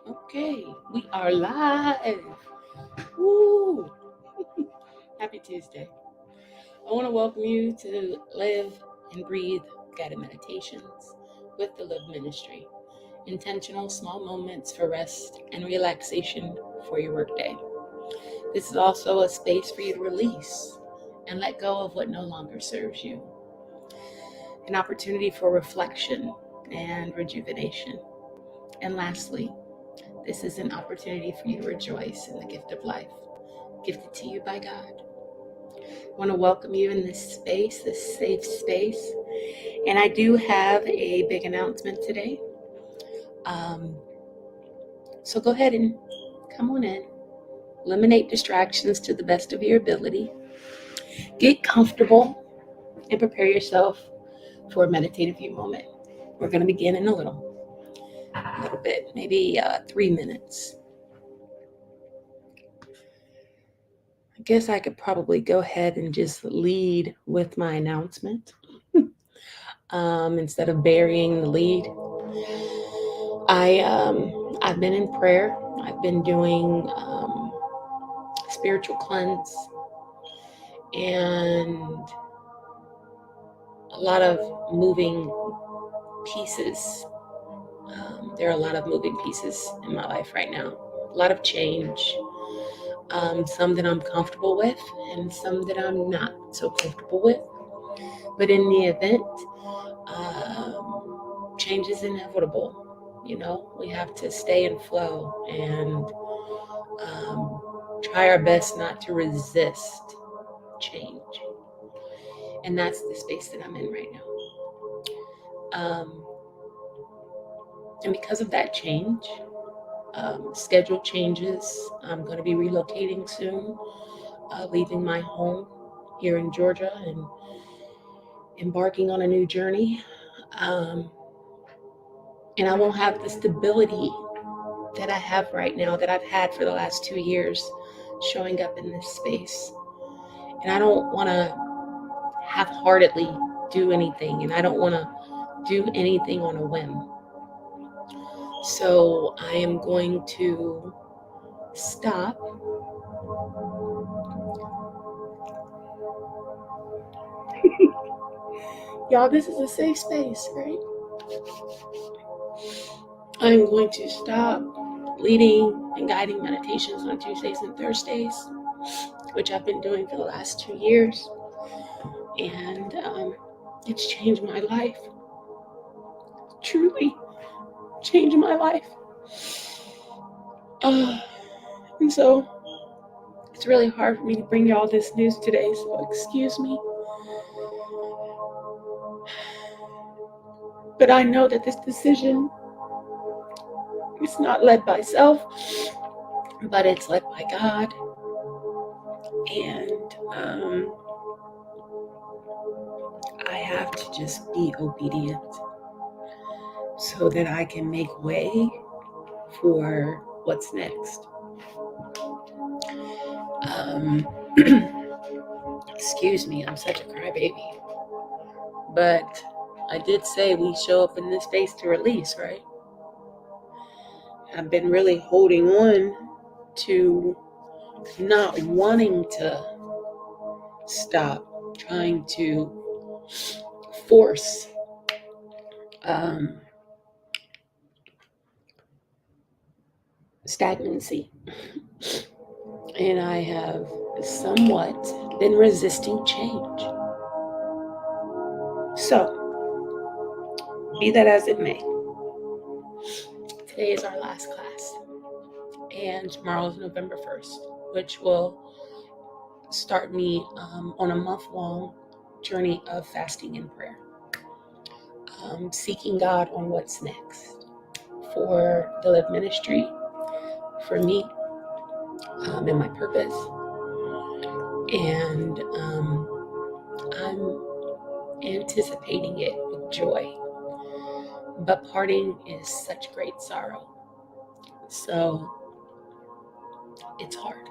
Okay, we are live. Woo! Happy Tuesday. I want to welcome you to Live and Breathe Guided Meditations with the L.I.V.E Ministry. Intentional small moments for rest and relaxation for your workday. This is also a space for you to release and let go of what no longer serves you. An opportunity for reflection and rejuvenation. And lastly, this is an opportunity for you to rejoice in the gift of life, gifted to you by God. I want to welcome you in this space, this safe space. And I do have a big announcement today. So go ahead and come on in. Eliminate distractions to the best of your ability. Get comfortable and prepare yourself for a meditative few moment. We're going to begin in a little bit, maybe 3 minutes. I guess I could probably go ahead and just lead with my announcement instead of burying the lead. I've been in prayer. I've been doing spiritual cleanse and a lot of moving pieces. There are a lot of moving pieces in my life right now. A lot of change. Some that I'm comfortable with and some that I'm not so comfortable with. But in the event, change is inevitable. You know, we have to stay in flow and try our best not to resist change. And that's the space that I'm in right now. And because of that change, schedule changes. I'm going to be relocating soon, leaving my home here in Georgia and embarking on a new journey. And I won't have the stability that I have right now, that I've had for the last 2 years, showing up in this space. And I don't want to half-heartedly do anything, and I don't want to do anything on a whim. So I am going to stop y'all, this is a safe space, right? I'm going to stop leading and guiding meditations on Tuesdays and Thursdays, which I've been doing for the last 2 years. And it's changed my life. Truly changed my life. And so it's really hard for me to bring y'all this news today, so excuse me. But I know that this decision is not led by self, but it's led by God. And I have to just be obedient so that I can make way for what's next. Excuse me, I'm such a crybaby. But I did say we show up in this space to release, right? I've been really holding on to not wanting to stop, trying to force stagnancy. And I have somewhat been resisting change. So, be that as it may, today is our last class. And tomorrow is November 1st, which will start me on a month-long journey of fasting and prayer. Seeking God on what's next for the L.I.V.E Ministry, for me, and my purpose. And I'm anticipating it with joy. But parting is such great sorrow. So it's hard.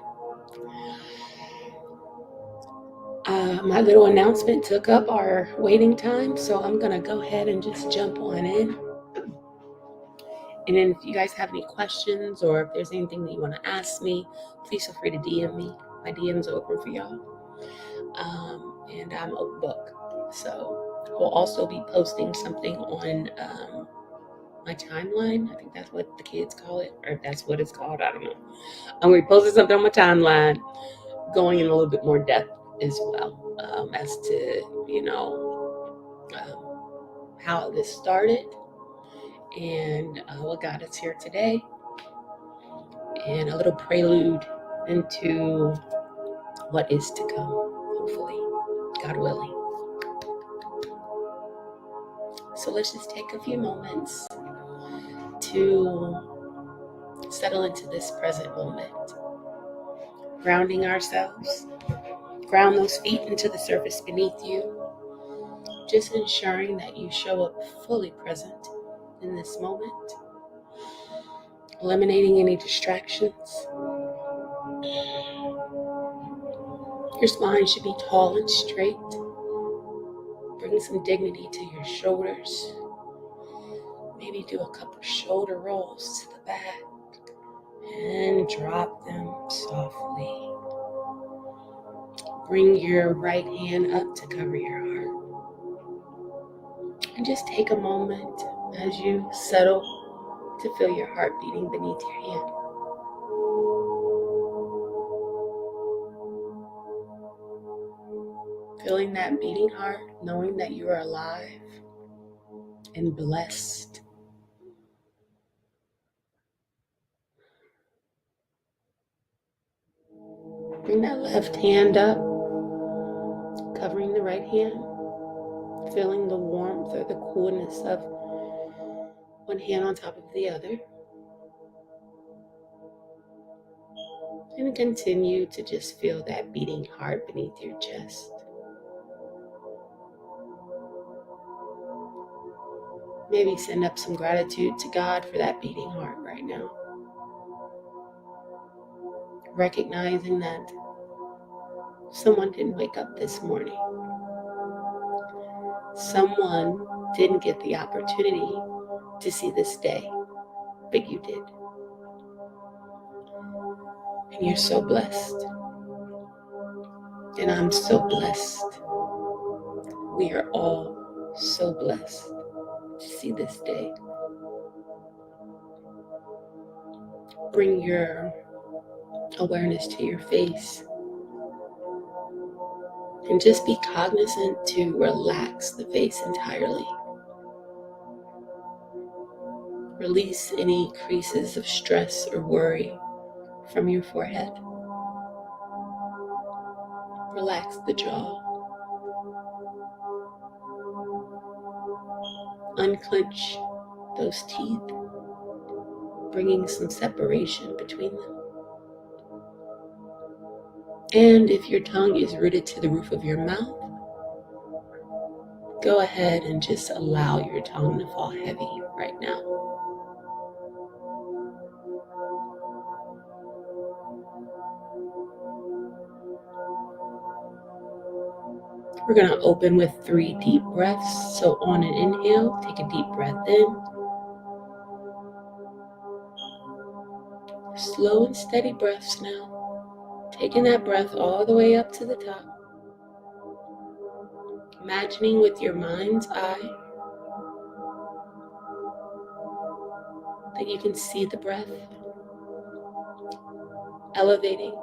My little announcement took up our waiting time, so I'm going to go ahead and just jump on in. And then if you guys have any questions or if there's anything that you want to ask me, please feel free to DM me. My DMs are open for y'all. And I'm a book. So we'll also be posting something on my timeline. I think that's what the kids call it, or if that's what it's called. I don't know. I'm going to be posting something on my timeline, going in a little bit more depth as well, as to, how this started and what got us here today, and a little prelude into what is to come, hopefully, God willing. So let's just take a few moments to settle into this present moment, grounding ourselves, ground those feet into the surface beneath you, just ensuring that you show up fully present in this moment, eliminating any distractions. Your spine should be tall and straight. Bring some dignity to your shoulders. Maybe do a couple shoulder rolls to the back and drop them softly. Bring your right hand up to cover your heart. And just take a moment as you settle to feel your heart beating beneath your hand. Feeling that beating heart, knowing that you are alive and blessed. Bring that left hand up, covering the right hand, feeling the warmth or the coolness of one hand on top of the other. And continue to just feel that beating heart beneath your chest. Maybe send up some gratitude to God for that beating heart right now. Recognizing that someone didn't wake up this morning. Someone didn't get the opportunity to see this day, but you did. And you're so blessed. And I'm so blessed. We are all so blessed to see this day. Bring your awareness to your face. And just be cognizant to relax the face entirely. Release any creases of stress or worry from your forehead. Relax the jaw. Unclench those teeth, bringing some separation between them. And if your tongue is rooted to the roof of your mouth, go ahead and just allow your tongue to fall heavy right now. We're going to open with 3 deep breaths. So on an inhale, take a deep breath in. Slow and steady breaths now. Taking that breath all the way up to the top. Imagining with your mind's eye that you can see the breath elevating.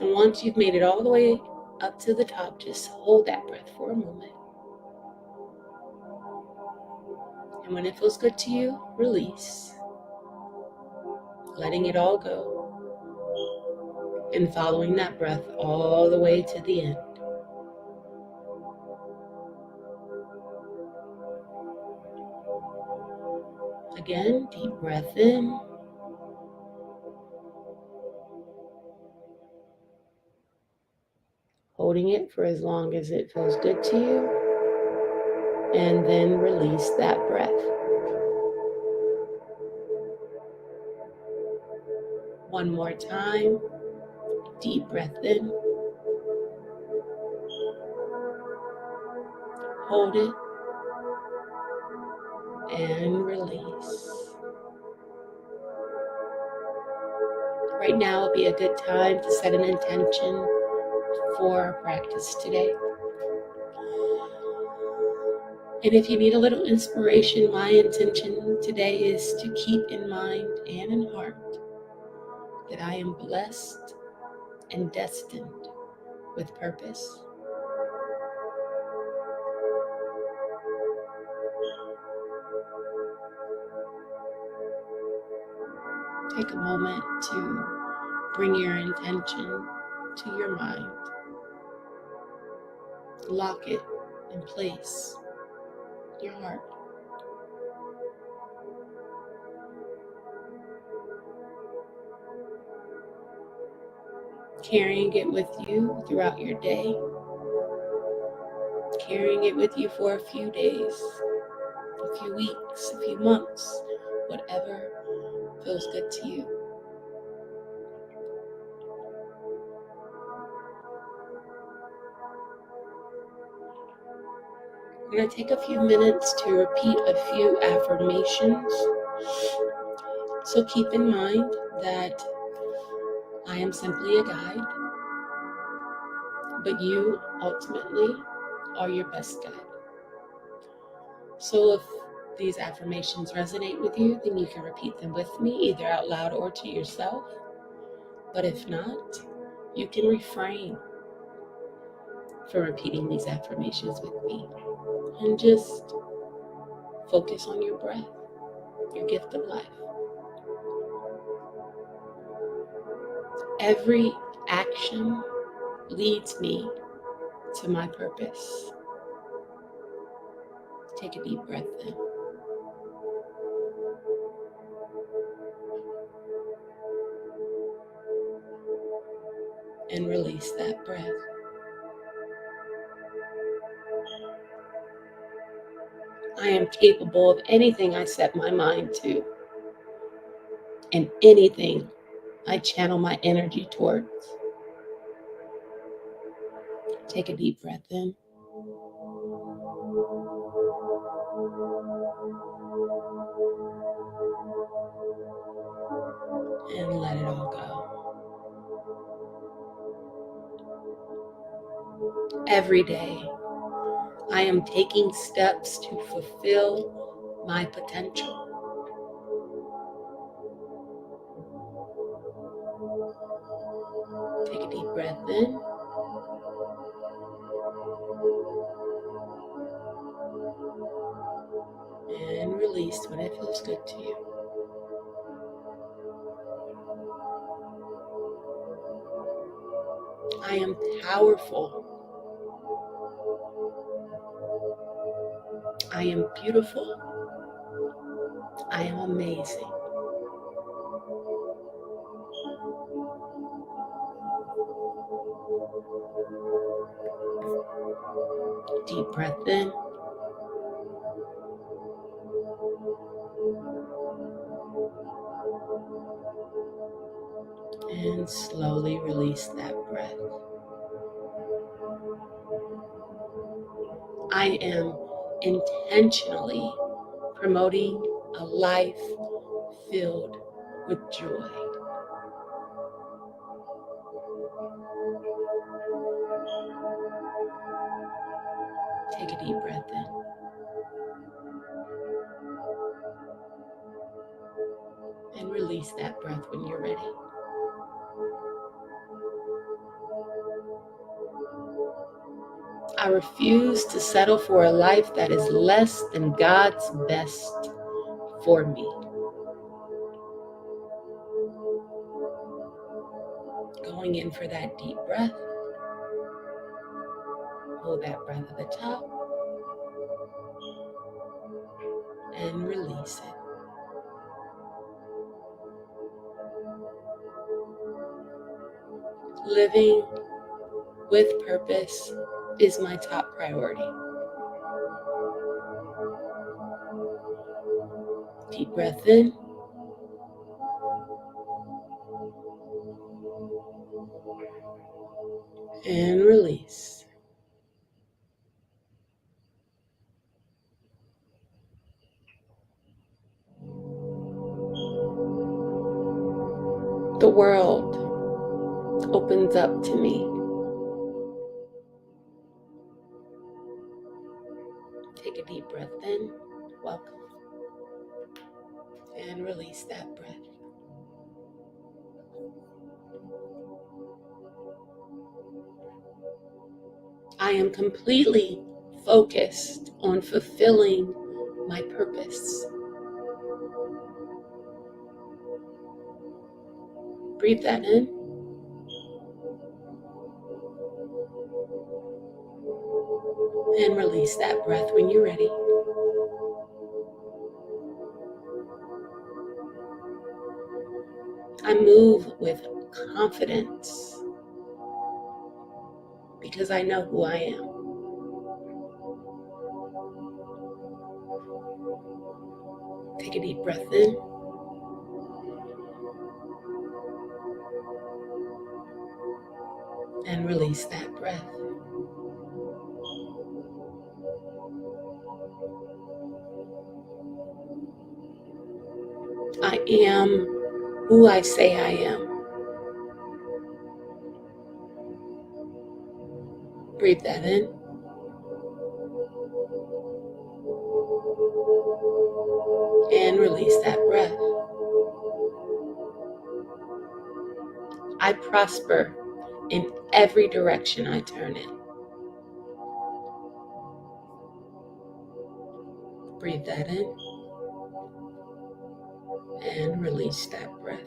And once you've made it all the way up to the top, just hold that breath for a moment. And when it feels good to you, release, letting it all go, and following that breath all the way to the end. Again, deep breath in. Holding it for as long as it feels good to you. And then release that breath. One more time. Deep breath in. Hold it. and release. Right now would be a good time to set an intention for our practice today. And if you need a little inspiration, my intention today is to keep in mind and in heart that I am blessed and destined with purpose. Take a moment to bring your intention to your mind. Lock it in place, your heart. Carrying it with you throughout your day. Carrying it with you for a few days, a few weeks, a few months, whatever feels good to you. We're going to take a few minutes to repeat a few affirmations. So keep in mind that I am simply a guide, but you ultimately are your best guide. So if these affirmations resonate with you, then you can repeat them with me, either out loud or to yourself. But if not, you can refrain from repeating these affirmations with me and just focus on your breath, your gift of life. Every action leads me to my purpose. Take a deep breath in and release that breath. I am capable of anything I set my mind to and anything I channel my energy towards. Take a deep breath in and let it all go. Every day, I am taking steps to fulfill my potential. Take a deep breath in and release when it feels good to you. I am powerful. I am beautiful. I am amazing. Deep breath in and slowly release that breath. I am intentionally promoting a life filled with joy. Take a deep breath in and release that breath when you're ready. I refuse to settle for a life that is less than God's best for me. Going in for that deep breath. Hold that breath at the top and release it. Living with purpose is my top priority. Deep breath in and release. the world opens up to me. Take a deep breath in. Welcome. And release that breath. I am completely focused on fulfilling my purpose. Breathe that in. And release that breath when you're ready. I move with confidence because I know who I am. Take a deep breath in. And release that breath. I am who I say I am. Breathe that in. And release that breath. I prosper in every direction I turn in. Breathe that in. And release that breath.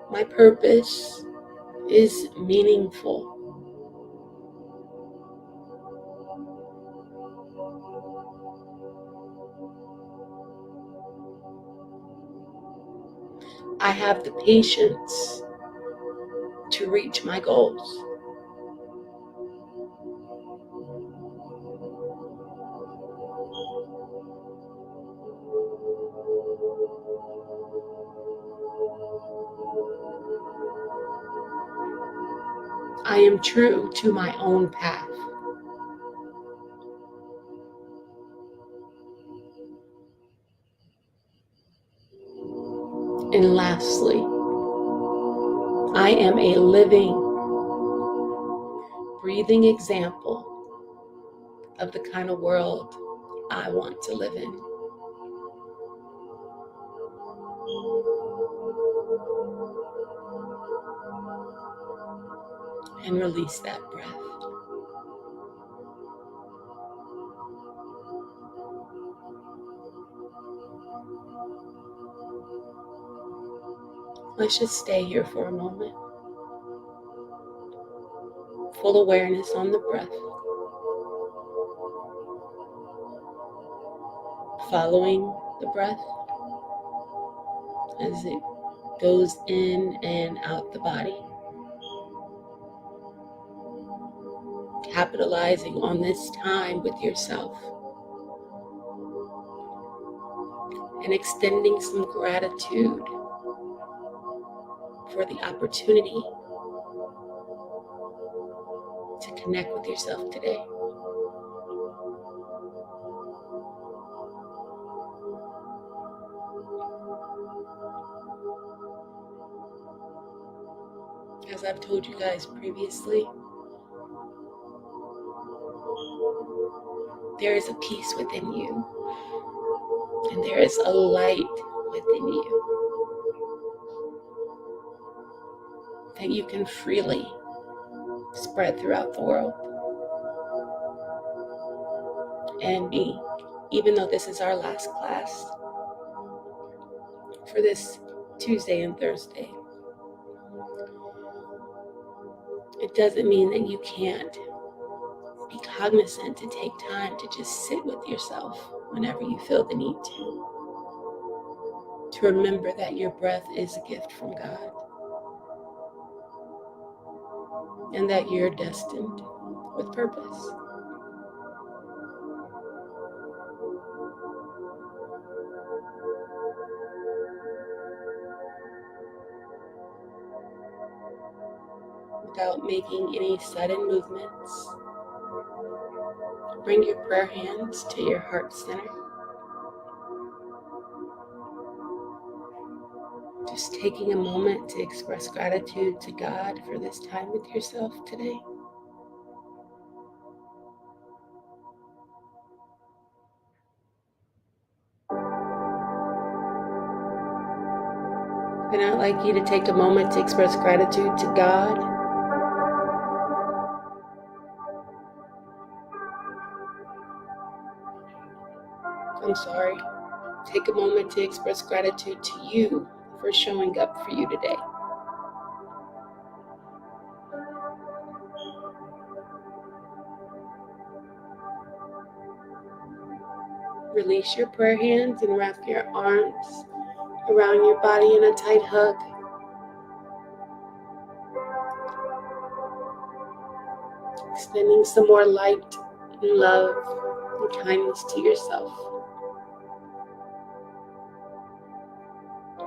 My purpose is meaningful. I have the patience to reach my goals. I am true to my own path. And lastly, I am a living, breathing example of the kind of world I want to live in. And release that breath. Let's just stay here for a moment. Full awareness on the breath. Following the breath as it goes in and out the body. Capitalizing on this time with yourself. And extending some gratitude for the opportunity to connect with yourself today. As I've told you guys previously, there is a peace within you, and there is a light within you that you can freely spread throughout the world. And me, even though this is our last class for this Tuesday and Thursday, it doesn't mean that you can't be cognizant to take time to just sit with yourself whenever you feel the need to remember that your breath is a gift from God and that you're destined with purpose. Without making any sudden movements, bring your prayer hands to your heart center. Just taking a moment to express gratitude to God for this time with yourself today. And I'd like you to take a moment to express gratitude to God. I'm sorry. Take a moment to express gratitude to you for showing up for you today. Release your prayer hands and wrap your arms around your body in a tight hug. Extending some more light and love and kindness to yourself.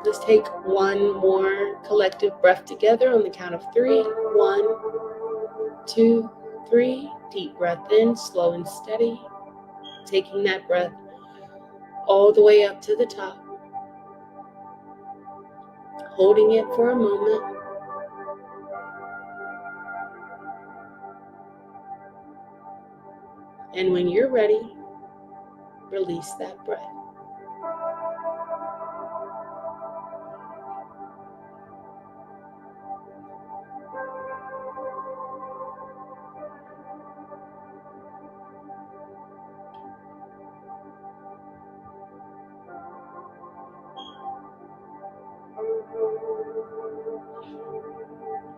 Let's take one more collective breath together on the count of 3. 1, 2, 3. Deep breath in, slow and steady. Taking that breath all the way up to the top. Holding it for a moment. And when you're ready, release that breath.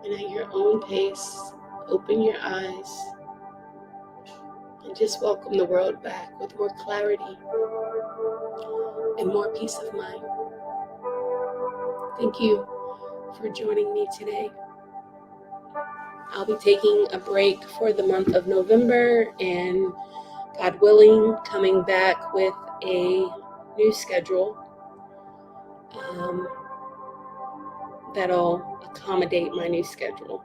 And at your own pace, open your eyes and just welcome the world back with more clarity and more peace of mind. Thank you for joining me today. I'll be taking a break for the month of November and, God willing, coming back with a new schedule that'll accommodate my new schedule.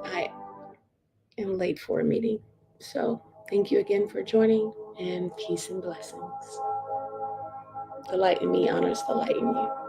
I am late for a meeting. So thank you again for joining, and peace and blessings. The light in me honors the light in you.